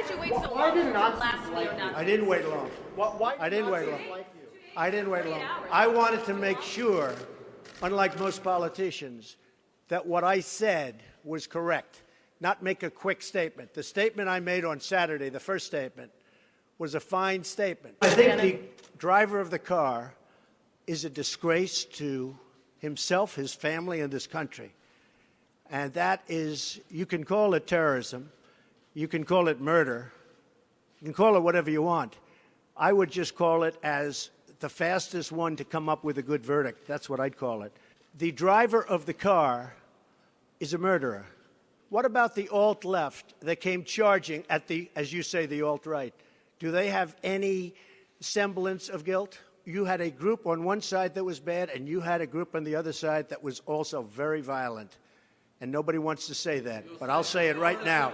did you wait so Why long did for the Nazis last like neo-Nazi? I didn't wait long. Why I didn't wait Nazis long. like you? I didn't wait long. I wanted to make sure, unlike most politicians, that what I said was correct, not make a quick statement. The statement I made on Saturday, the first statement, was a fine statement. I think the driver of the car is a disgrace to himself, his family, and this country. And that is, you can call it terrorism, you can call it murder, you can call it whatever you want. I would just call it as the fastest one to come up with a good verdict. That's what I'd call it. The driver of the car is a murderer. What about the alt-left that came charging at the, as you say, the alt-right? Do they have any semblance of guilt? You had a group on one side that was bad, and you had a group on the other side that was also very violent. And nobody wants to say that, but I'll say it right now.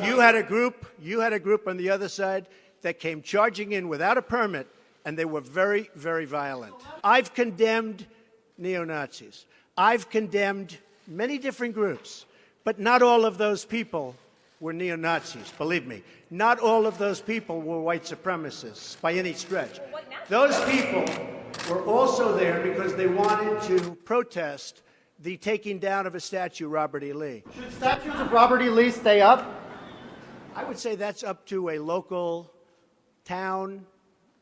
You had a group on the other side that came charging in without a permit, and they were very, very violent. I've condemned neo-Nazis. I've condemned many different groups, but not all of those people were neo-Nazis, believe me. Not all of those people were white supremacists by any stretch. Those people were also there because they wanted to protest the taking down of a statue, Robert E. Lee. Should statues of Robert E. Lee stay up? I would say that's up to a local town,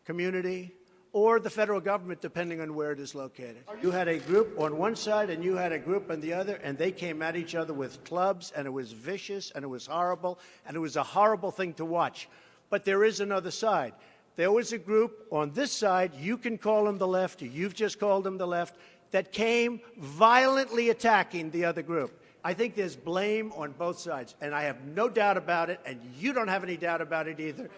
community, or the federal government, depending on where it is located. You had a group on one side and you had a group on the other, and they came at each other with clubs, and it was vicious, and it was horrible, and it was a horrible thing to watch. But there is another side. There was a group on this side, you can call them the left, or you've just called them the left, that came violently attacking the other group. I think there's blame on both sides, and I have no doubt about it, and you don't have any doubt about it either.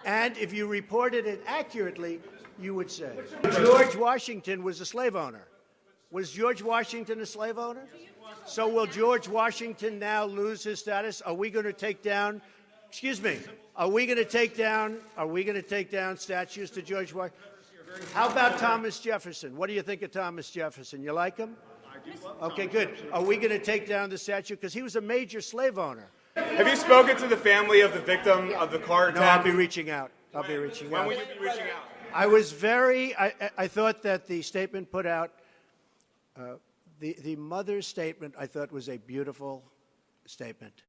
And if you reported it accurately, you would say, George Washington was a slave owner. Was George Washington a slave owner? So will George Washington now lose his status? Are we going to take down, excuse me, are we going to take down statues to George Washington? How about Thomas Jefferson? What do you think of Thomas Jefferson? You like him? Okay, good. Are we going to take down the statue? Because he was a major slave owner. Have you spoken to the family of the victim of the car attack? No, I'll be reaching out. When will you be reaching out? I thought that the statement put out, the mother's statement, I thought was a beautiful statement.